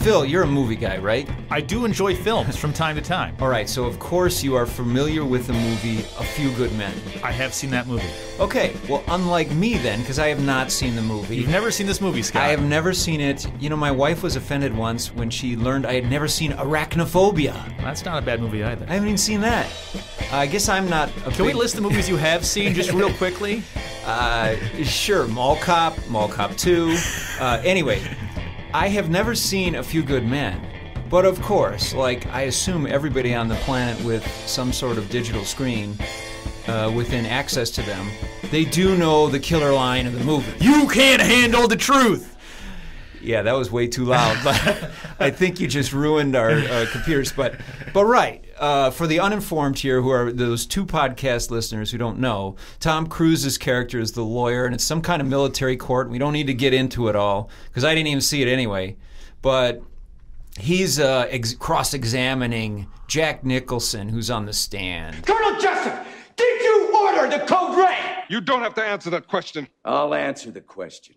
Phil, you're a movie guy, right? I do enjoy films from time to time. All right, so of course you are familiar with the movie A Few Good Men. I have seen that movie. Okay, well, unlike me then, because I have not seen the movie. You've never seen this movie, Scott? I have never seen it. You know, my wife was offended once when she learned I had never seen Arachnophobia. That's not a bad movie either. I haven't even seen that. I guess I'm not a Can we list the movies you have seen just real quickly? Sure, Mall Cop 2. Anyway, I have never seen A Few Good Men. But of course, like I assume everybody on the planet with some sort of digital screen within access to them, they do know the killer line of the movie. You can't handle the truth! Yeah, that was way too loud, but I think you just ruined our computers. But right, for the uninformed here, who are those two podcast listeners who don't know, Tom Cruise's character is the lawyer, and it's some kind of military court. We don't need to get into it all, because I didn't even see it anyway. But he's cross-examining Jack Nicholson, who's on the stand. Colonel Jessup, did you order the code red? You don't have to answer that question. I'll answer the question.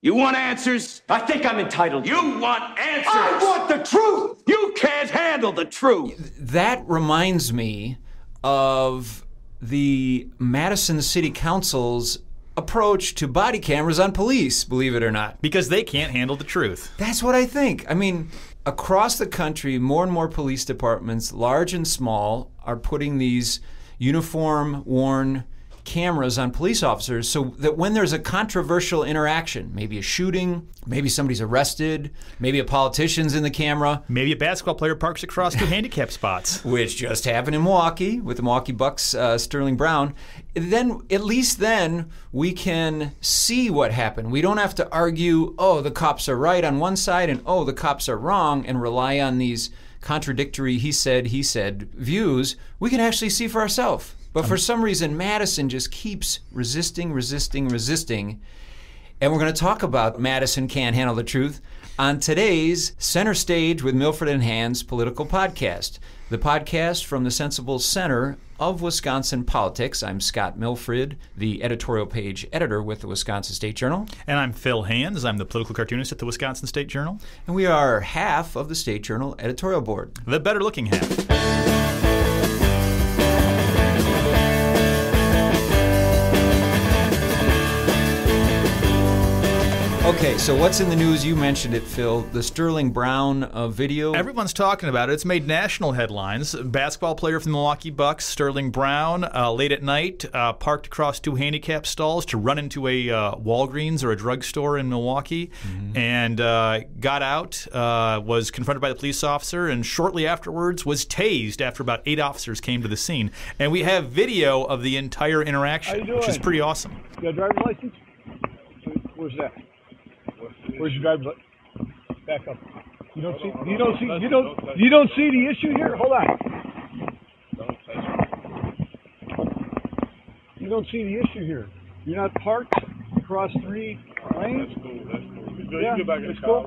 You want answers? I think I'm entitled to. You want answers? I want the truth! You can't handle the truth! That reminds me of the Madison City Council's approach to body cameras on police, believe it or not. Because they can't handle the truth. That's what I think. I mean, across the country, more and more police departments, large and small, are putting these uniform-worn cameras on police officers so that when there's a controversial interaction, maybe a shooting, maybe somebody's arrested, maybe a politician's in the camera. Maybe a basketball player parks across two handicap spots. Which just happened in Milwaukee with the Milwaukee Bucks' Sterling Brown. Then, at least then, we can see what happened. We don't have to argue, oh, the cops are right on one side and oh, the cops are wrong, and rely on these contradictory he said views. We can actually see for ourselves. But for some reason, Madison just keeps resisting. And we're going to talk about Madison Can't Handle the Truth on today's Center Stage with Milfred and Hands political podcast. The podcast from the sensible center of Wisconsin politics. I'm Scott Milfred, the editorial page editor with the Wisconsin State Journal. And I'm Phil Hands. I'm the political cartoonist at the Wisconsin State Journal. And we are half of the State Journal editorial board. The better looking half. Okay, so what's in the news? You mentioned it, Phil. The Sterling Brown video. Everyone's talking about it. It's made national headlines. Basketball player from the Milwaukee Bucks, Sterling Brown, late at night, parked across two handicap stalls to run into a Walgreens or a drugstore in Milwaukee, and got out, was confronted by the police officer, and shortly afterwards was tased after about 8 officers came to the scene. And we have video of the entire interaction, which is pretty awesome. You got a driver's license? Where's that? Where's your driver's license? Back up. You don't see the issue here? Hold on. You don't see the issue here. You're not parked across 3 lanes? That's cool. Yeah, it's cool.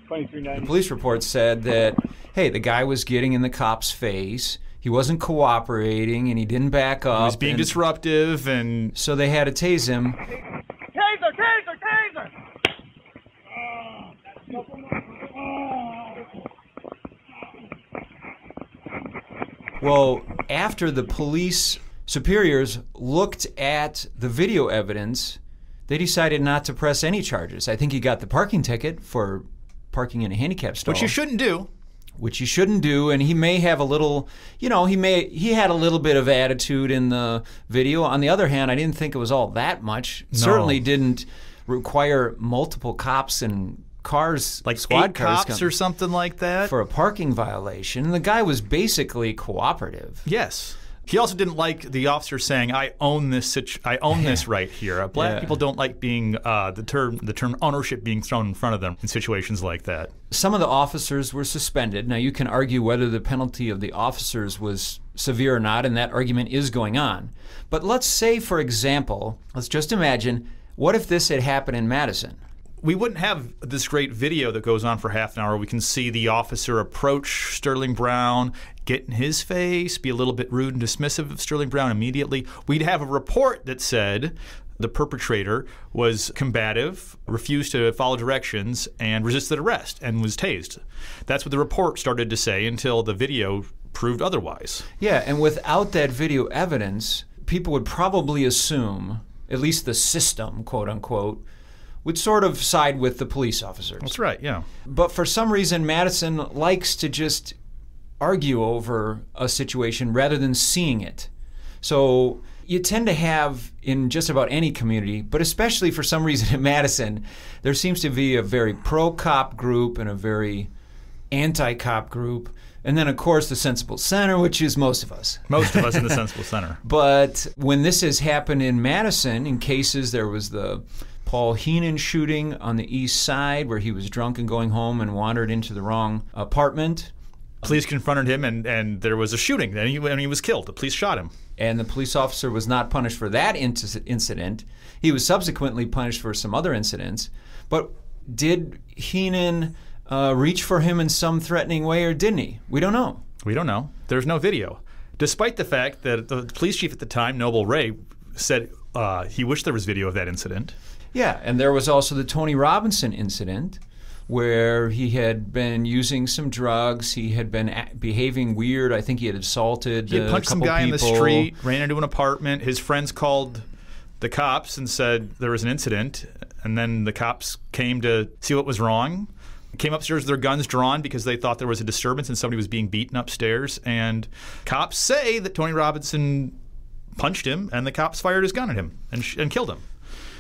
2390. The police report said that, hey, the guy was getting in the cop's face. He wasn't cooperating, and he didn't back up. He was being disruptive, and so they had to tase him. Taser! Well, after the police superiors looked at the video evidence, they decided not to press any charges. I think he got the parking ticket for parking in a handicap stall. Which you shouldn't do. Which you shouldn't do, and he may have a little, he had a little bit of attitude in the video. On the other hand, I didn't think it was all that much. No. Certainly didn't require multiple cops and cars, like squad 8 cars cops or something like that for a parking violation. And the guy was basically cooperative. Yes. He also didn't like the officer saying, "I own this. I own this right here." Black people don't like being the term ownership being thrown in front of them in situations like that. Some of the officers were suspended. Now you can argue whether the penalty of the officers was severe or not, and that argument is going on. But let's say, for example, let's just imagine, what if this had happened in Madison? We wouldn't have this great video that goes on for half an hour. We can see the officer approach Sterling Brown, get in his face, be a little bit rude and dismissive of Sterling Brown immediately. We'd have a report that said The perpetrator was combative, refused to follow directions, and resisted arrest and was tased. That's what the report started to say until the video proved otherwise. Yeah, and without that video evidence, people would probably assume, at least the system, quote unquote, would sort of side with the police officers. That's right, yeah. But for some reason, Madison likes to just argue over a situation rather than seeing it. So you tend to have in just about any community, but especially for some reason in Madison, there seems to be a very pro-cop group and a very anti-cop group. And then, of course, the Sensible Center, which is most of us. Most of us in the Sensible Center. But when this has happened in Madison, in cases, there was the Paul Heenan shooting on the east side where he was drunk and going home and wandered into the wrong apartment. Police confronted him, and there was a shooting, and he was killed. The police shot him. And the police officer was not punished for that incident. He was subsequently punished for some other incidents. But did Heenan reach for him in some threatening way, or didn't he? We don't know. We don't know. There's no video. Despite the fact that the police chief at the time, Noble Ray, said he wished there was video of that incident. Yeah, and there was also the Tony Robinson incident where he had been using some drugs. He had been behaving weird. I think he had assaulted He had punched a couple some guy people. in the street, ran into an apartment. His friends called the cops and said there was an incident, and then the cops came to see what was wrong. Came upstairs with their guns drawn because they thought there was a disturbance and somebody was being beaten upstairs. And cops say that Tony Robinson punched him, and the cops fired his gun at him and killed him.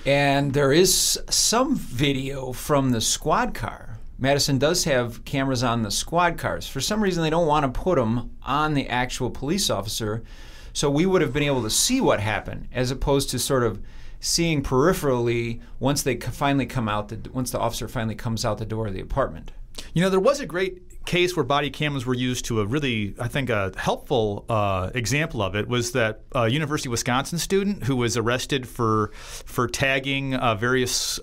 And there is some video from the squad car. Madison does have cameras on the squad cars. For some reason, they don't want to put them on the actual police officer. So we would have been able to see what happened, as opposed to sort of seeing peripherally once they finally come out, once the officer finally comes out the door of the apartment. You know, there was a great case where body cameras were used to a really, I think, a helpful example of it was that University of Wisconsin student who was arrested for tagging various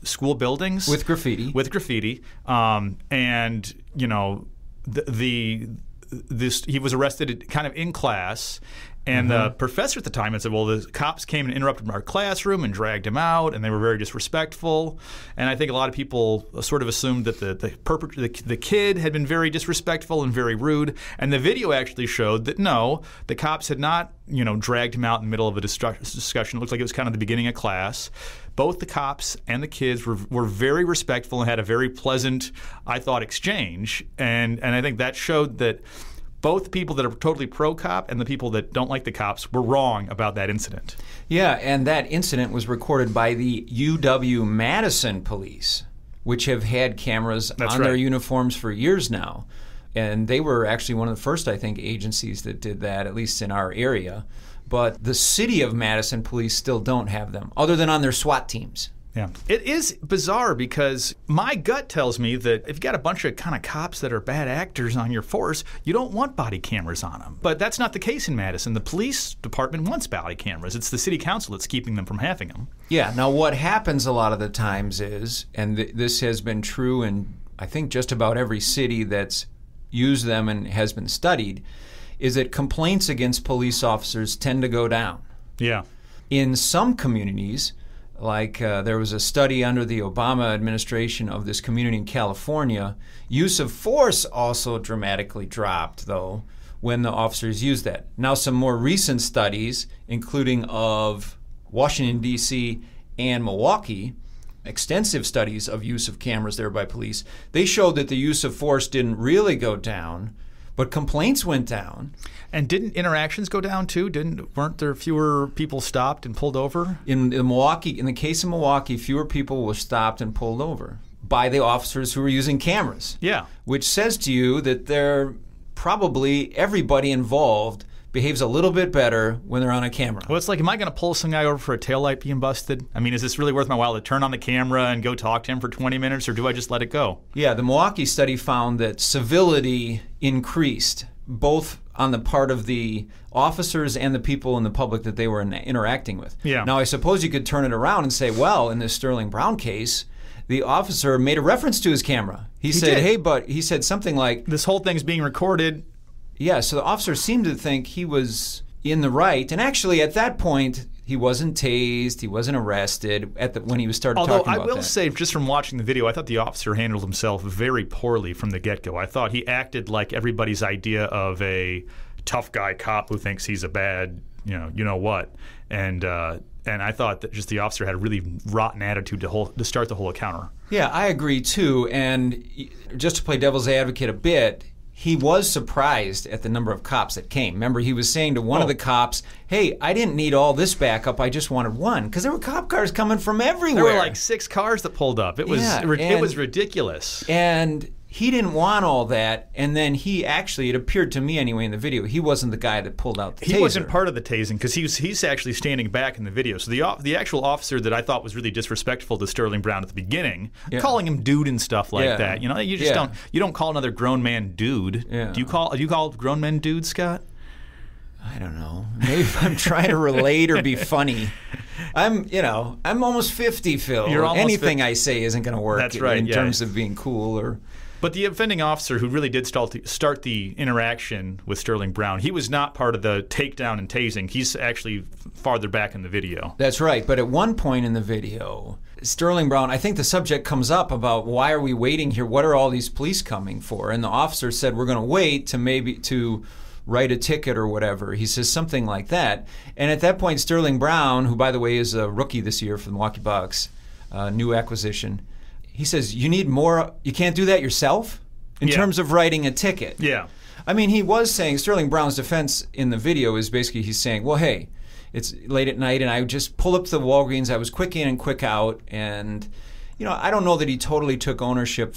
school buildings With graffiti. And, you know, he was arrested kind of in class. And the professor at the time had said, well, the cops came and interrupted our classroom and dragged him out, and they were very disrespectful. And I think a lot of people sort of assumed that the kid had been very disrespectful and very rude. And the video actually showed that, no, the cops had not, you know, dragged him out in the middle of a discussion. It looked like it was kind of the beginning of class. Both the cops and the kids were very respectful and had a very pleasant, I thought, exchange. And I think that showed that both the people that are totally pro-cop and the people that don't like the cops were wrong about that incident. Yeah, and that incident was recorded by the UW-Madison police, which have had cameras on their uniforms for years now. And they were actually one of the first, I think, agencies that did that, at least in our area. But the city of Madison police still don't have them, other than on their SWAT teams. Yeah. It is bizarre because my gut tells me that if you've got a bunch of kind of cops that are bad actors on your force, you don't want body cameras on them. But that's not the case in Madison. The police department wants body cameras. It's the city council that's keeping them from having them. Yeah. Now, what happens a lot of the times is, and this has been true in, I think, just about every city that's used them and has been studied, is that complaints against police officers tend to go down. Yeah. In some communities, like there was a study under the Obama administration of this community in California. Use of force also dramatically dropped, though, when the officers used that. Now, some more recent studies, including of Washington, D.C. and Milwaukee, extensive studies of use of cameras there by police, they showed that the use of force didn't really go down, but complaints went down. And didn't interactions go down too? Weren't there fewer people stopped and pulled over? In the case of Milwaukee, fewer people were stopped and pulled over by the officers who were using cameras. Yeah. Which says to you that they're probably everybody involved behaves a little bit better when they're on a camera. Well, it's like, am I going to pull some guy over for a taillight being busted? I mean, is this really worth my while to turn on the camera and go talk to him for 20 minutes, or do I just let it go? Yeah, the Milwaukee study found that civility increased, both on the part of the officers and the people in the public that they were interacting with. Yeah. Now, I suppose you could turn it around and say, well, in this Sterling Brown case, the officer made a reference to his camera. He said, did. hey, but he said something like, this whole thing's being recorded. Yeah, so the officer seemed to think he was in the right. And actually, at that point, He wasn't tased. He wasn't arrested when he was started Although talking about that. I will say, just from watching the video, I thought the officer handled himself very poorly from the get-go. I thought he acted like everybody's idea of a tough guy cop who thinks he's a bad, you know what, and I thought that just the officer had a really rotten attitude to start the whole encounter. Yeah, I agree too. And just to play devil's advocate a bit, he was surprised at the number of cops that came. Remember, he was saying to one of the cops, hey, I didn't need all this backup, I just wanted one. Because there were cop cars coming from everywhere. There were like 6 cars that pulled up. It was ridiculous. And he didn't want all that, and then he actually, it appeared to me anyway in the video, he wasn't the guy that pulled out the taser. He wasn't part of the tasing because he's actually standing back in the video. So the actual officer that I thought was really disrespectful to Sterling Brown at the beginning, calling him dude and stuff like that. You just don't call another grown man dude. Yeah. Do you call grown men dudes, Scott? I don't know. Maybe I'm trying to relate or be funny. I'm almost 50, Phil. You're almost Anything 50. I say isn't going to work. That's right, in terms of being cool or. But the offending officer who really did start the interaction with Sterling Brown, he was not part of the takedown and tasing. He's actually farther back in the video. That's right. But at one point in the video, Sterling Brown, I think the subject comes up about why are we waiting here? What are all these police coming for? And the officer said, we're going to wait to write a ticket or whatever. He says something like that. And at that point, Sterling Brown, who, by the way, is a rookie this year for the Milwaukee Bucks, new acquisition, he says, you need more, you can't do that yourself in terms of writing a ticket. Yeah. I mean, he was saying, Sterling Brown's defense in the video is basically he's saying, well, hey, it's late at night and I just pull up to the Walgreens, I was quick in and quick out, and, I don't know that he totally took ownership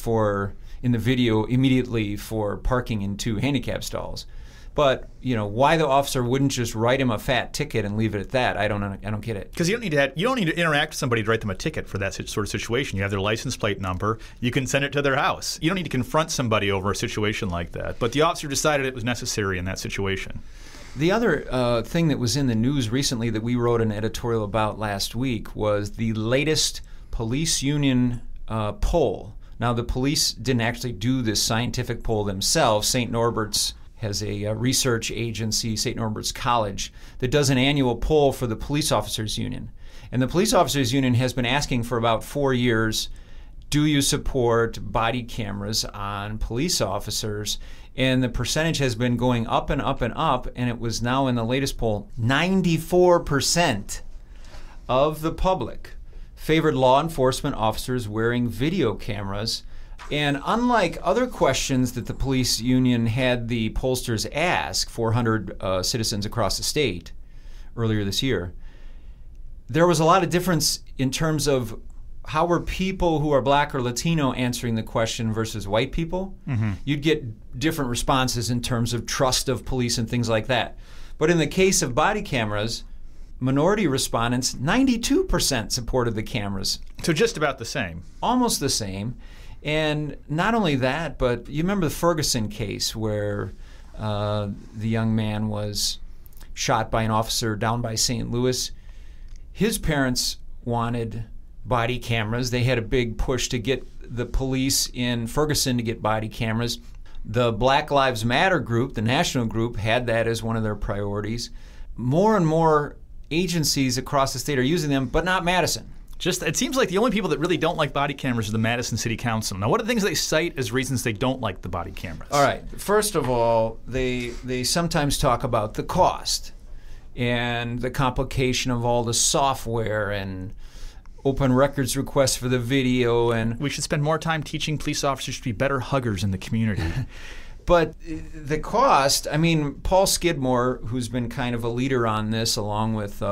in the video immediately for parking in 2 handicap stalls. But why the officer wouldn't just write him a fat ticket and leave it at that? I don't get it. Because you don't need to interact with somebody to write them a ticket for that sort of situation. You have their license plate number. You can send it to their house. You don't need to confront somebody over a situation like that. But the officer decided it was necessary in that situation. The other thing that was in the news recently that we wrote an editorial about last week was the latest police union poll. Now, the police didn't actually do this scientific poll themselves. St. Norbert's has a research agency, St. Norbert's College, that does an annual poll for the Police Officers Union. And the Police Officers Union has been asking for about 4 years, do you support body cameras on police officers? And the percentage has been going up and up and up, and it was now in the latest poll, 94% of the public favored law enforcement officers wearing video cameras. And unlike other questions that the police union had the pollsters ask 400 citizens across the state earlier this year, there was a lot of difference in terms of how were people who are black or Latino answering the question versus white people. Mm-hmm. You'd get different responses in terms of trust of police and things like that. But in the case of body cameras, minority respondents, 92% supported the cameras. So just about the same. Almost the same. And not only that, but you remember the Ferguson case where the young man was shot by an officer down by St. Louis. His parents wanted body cameras. They had a big push to get the police in Ferguson to get body cameras. The Black Lives Matter group, the national group, had that as one of their priorities. More and more agencies across the state are using them, but not Madison. It seems like the only people that really don't like body cameras are the Madison City Council. Now, what are the things they cite as reasons they don't like the body cameras? All right. First of all, they sometimes talk about the cost and the complication of all the software and open records requests for the video. And we should spend more time teaching police officers to be better huggers in the community. But the cost, I mean, Paul Skidmore, who's been kind of a leader on this, along with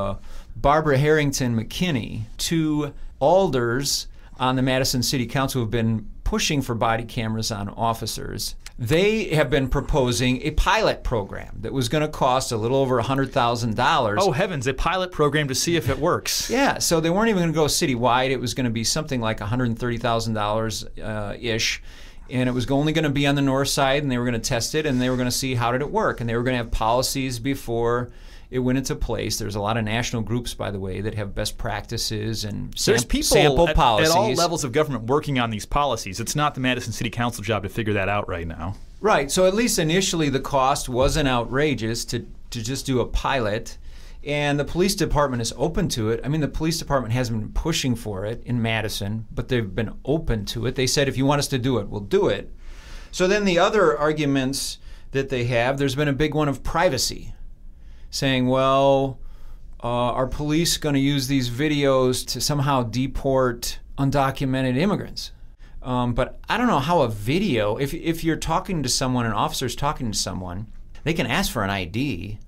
Barbara Harrington McKinney, 2 alders on the Madison City Council who have been pushing for body cameras on officers. They have been proposing a pilot program that was going to cost a little over $100,000. Oh, heavens, a pilot program to see if it works. Yeah, so they weren't even going to go citywide. It was going to be something like $130,000-ish. And it was only going to be on the north side, and they were going to test it, and they were going to see how did it work. And they were going to have policies before it went into place. There's a lot of national groups, by the way, that have best practices and sample policies. At all levels of government working on these policies. It's not the Madison City Council job to figure that out right now. Right. So at least initially the cost wasn't outrageous to just do a pilot. And the police department is open to it. I mean, the police department hasn't been pushing for it in Madison, but they've been open to it. They said, if you want us to do it, we'll do it. So then the other arguments that they have, there's been a big one of privacy, saying, well, are police going to use these videos to somehow deport undocumented immigrants? But I don't know how a video, if you're talking to someone, an officer's talking to someone, they can ask for an ID.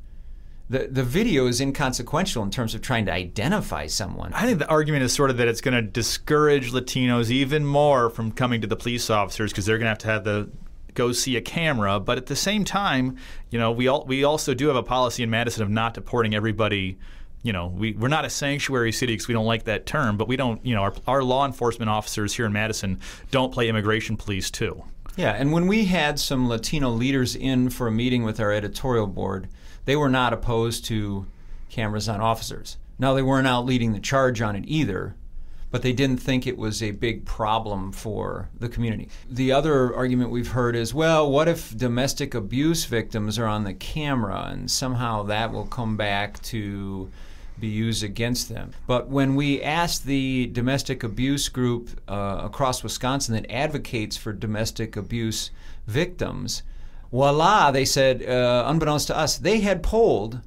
The video is inconsequential in terms of trying to identify someone. I think the argument is sort of that it's going to discourage Latinos even more from coming to the police officers because they're going to have to go see a camera. But at the same time, you know, we also do have a policy in Madison of not deporting everybody. You know, we're not a sanctuary city because we don't like that term, but we don't, you know, our law enforcement officers here in Madison don't play immigration police too. Yeah, and when we had some Latino leaders in for a meeting with our editorial board, they were not opposed to cameras on officers. Now, they weren't out leading the charge on it either, but they didn't think it was a big problem for the community. The other argument we've heard is, well, what if domestic abuse victims are on the camera and somehow that will come back to be used against them? But when we asked the domestic abuse group across Wisconsin that advocates for domestic abuse victims, voila, they said, unbeknownst to us, they had polled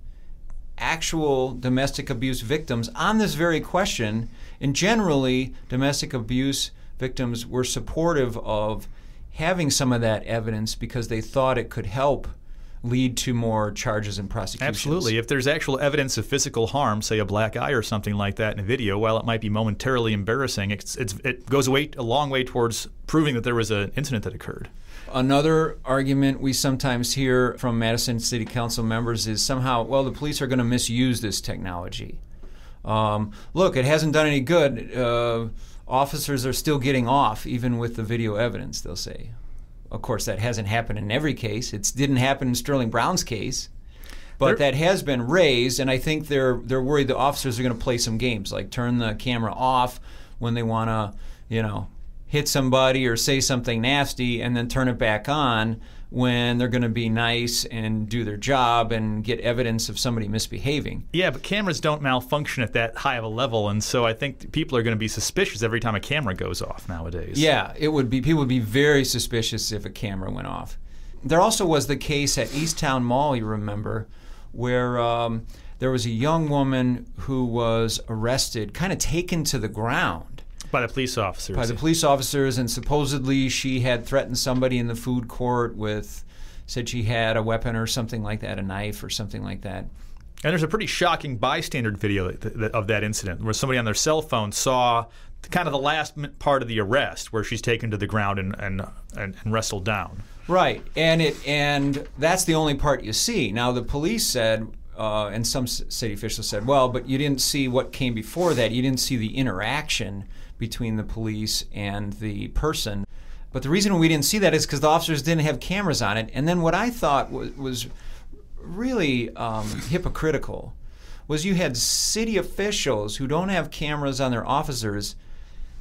actual domestic abuse victims on this very question, and generally domestic abuse victims were supportive of having some of that evidence because they thought it could help lead to more charges and prosecutions. Absolutely. If there's actual evidence of physical harm, say a black eye or something like that in a video, while it might be momentarily embarrassing, it goes a long way towards proving that there was an incident that occurred. Another argument we sometimes hear from Madison City Council members is somehow, well, the police are going to misuse this technology. Look, it hasn't done any good. Officers are still getting off, even with the video evidence, they'll say. Of course, that hasn't happened in every case. It didn't happen in Sterling Brown's case. But that has been raised, and I think they're worried the officers are going to play some games, like turn the camera off when they want to, you know, hit somebody or say something nasty, and then turn it back on when they're going to be nice and do their job and get evidence of somebody misbehaving. Yeah, but cameras don't malfunction at that high of a level, and so I think people are going to be suspicious every time a camera goes off nowadays. Yeah, it would be. People would be very suspicious if a camera went off. There also was the case at Easttown Mall, you remember, where there was a young woman who was arrested, kind of taken to the ground. By the police officers. By the police officers, and supposedly she had threatened somebody in the food court with, said she had a weapon or something like that, a knife or something like that. And there's a pretty shocking bystander video of that incident where somebody on their cell phone saw kind of the last part of the arrest where she's taken to the ground and wrestled down. Right, and that's the only part you see. Now the police said, and some city officials said, well, but you didn't see what came before that. You didn't see the interaction between the police and the person. But the reason we didn't see that is because the officers didn't have cameras on it. And then what I thought was really hypocritical was you had city officials who don't have cameras on their officers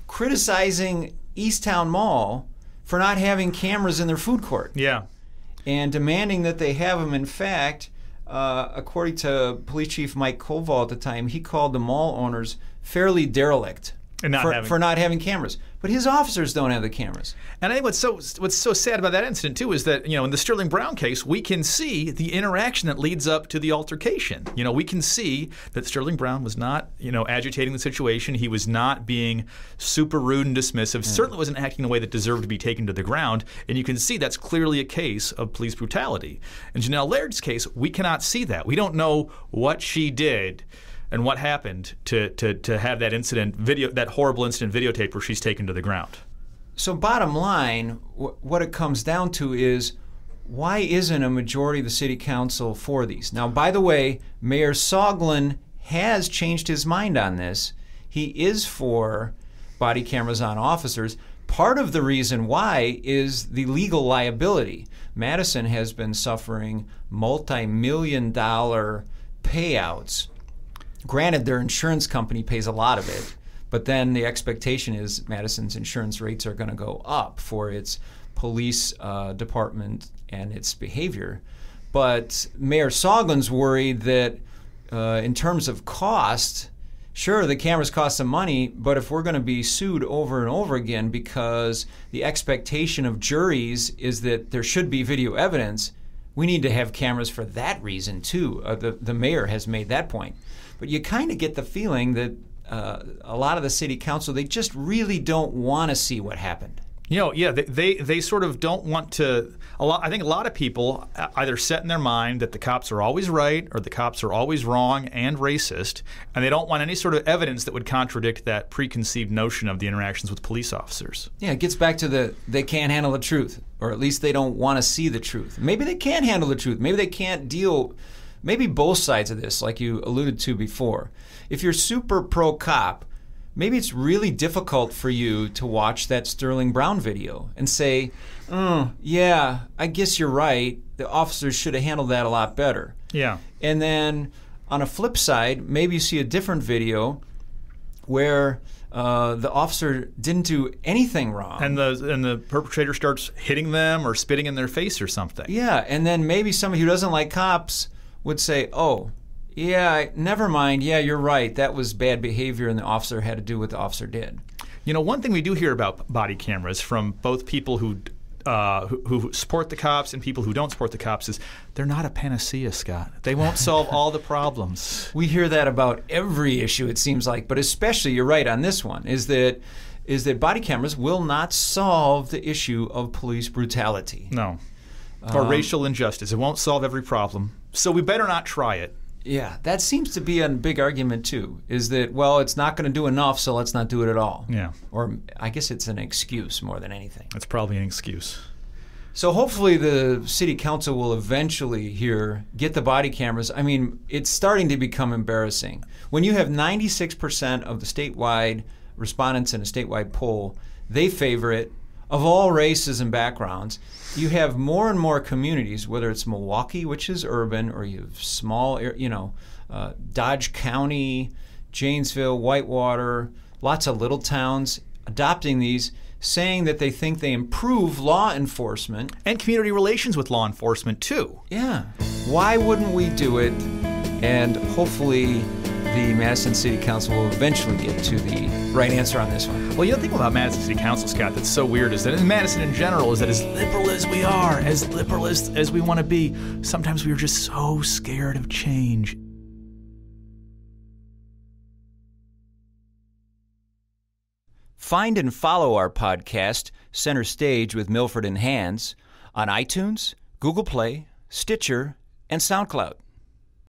criticizing Easttown Mall for not having cameras in their food court. Yeah. And demanding that they have them. In fact, according to Police Chief Mike Koval at the time, he called the mall owners fairly derelict for not having cameras. But his officers don't have the cameras. And I think what's so sad about that incident, too, is that, you know, in the Sterling Brown case, we can see the interaction that leads up to the altercation. You know, we can see that Sterling Brown was not, you know, agitating the situation. He was not being super rude and dismissive. Certainly wasn't acting in a way that deserved to be taken to the ground. And you can see that's clearly a case of police brutality. In Janelle Laird's case, we cannot see that. We don't know what she did and what happened to have that incident that horrible incident videotaped where she's taken to the ground. So bottom line, what it comes down to is, why isn't a majority of the city council for these? Now, by the way, Mayor Soglin has changed his mind on this. He is for body cameras on officers. Part of the reason why is the legal liability. Madison has been suffering multi-million-dollar payouts. Granted, their insurance company pays a lot of it, but then the expectation is Madison's insurance rates are going to go up for its police department and its behavior. But Mayor Soglin's worried that in terms of cost, sure, the cameras cost some money, but if we're going to be sued over and over again because the expectation of juries is that there should be video evidence, we need to have cameras for that reason too. The mayor has made that point. But you kind of get the feeling that a lot of the city council, they just really don't want to see what happened. Yeah, they sort of don't want to. I think a lot of people either set in their mind that the cops are always right or the cops are always wrong and racist, and they don't want any sort of evidence that would contradict that preconceived notion of the interactions with police officers. Yeah, it gets back to they can't handle the truth, or at least they don't want to see the truth. Maybe they can handle the truth. Maybe they can't deal. Maybe both sides of this, like you alluded to before. If you're super pro-cop, maybe it's really difficult for you to watch that Sterling Brown video and say, yeah, I guess you're right. The officers should have handled that a lot better. Yeah. And then on a flip side, maybe you see a different video where the officer didn't do anything wrong. And the perpetrator starts hitting them or spitting in their face or something. Yeah, and then maybe somebody who doesn't like cops would say, oh, yeah, never mind. Yeah, you're right. That was bad behavior, and the officer had to do what the officer did. You know, one thing we do hear about body cameras from both people who support the cops and people who don't support the cops is they're not a panacea, Scott. They won't solve all the problems. We hear that about every issue, it seems like, but especially, you're right on this one, is that body cameras will not solve the issue of police brutality. No. Or racial injustice. It won't solve every problem. So we better not try it. Yeah, that seems to be a big argument too, is that, well, it's not going to do enough, so let's not do it at all. Yeah. Or I guess it's an excuse more than anything. It's probably an excuse. So hopefully the city council will eventually here get the body cameras. I mean, it's starting to become embarrassing. When you have 96% of the statewide respondents in a statewide poll, they favor it, of all races and backgrounds. You have more and more communities, whether it's Milwaukee, which is urban, or you have small, Dodge County, Janesville, Whitewater, lots of little towns adopting these, saying that they think they improve law enforcement. And community relations with law enforcement, too. Yeah. Why wouldn't we do it? And hopefully the Madison City Council will eventually get to the right answer on this one. Well, the other thing about Madison City Council, Scott, that's so weird is that in Madison in general is that as liberal as we are, as liberal as we want to be, sometimes we are just so scared of change. Find and follow our podcast, Center Stage with Milfred and Hands, on iTunes, Google Play, Stitcher, and SoundCloud.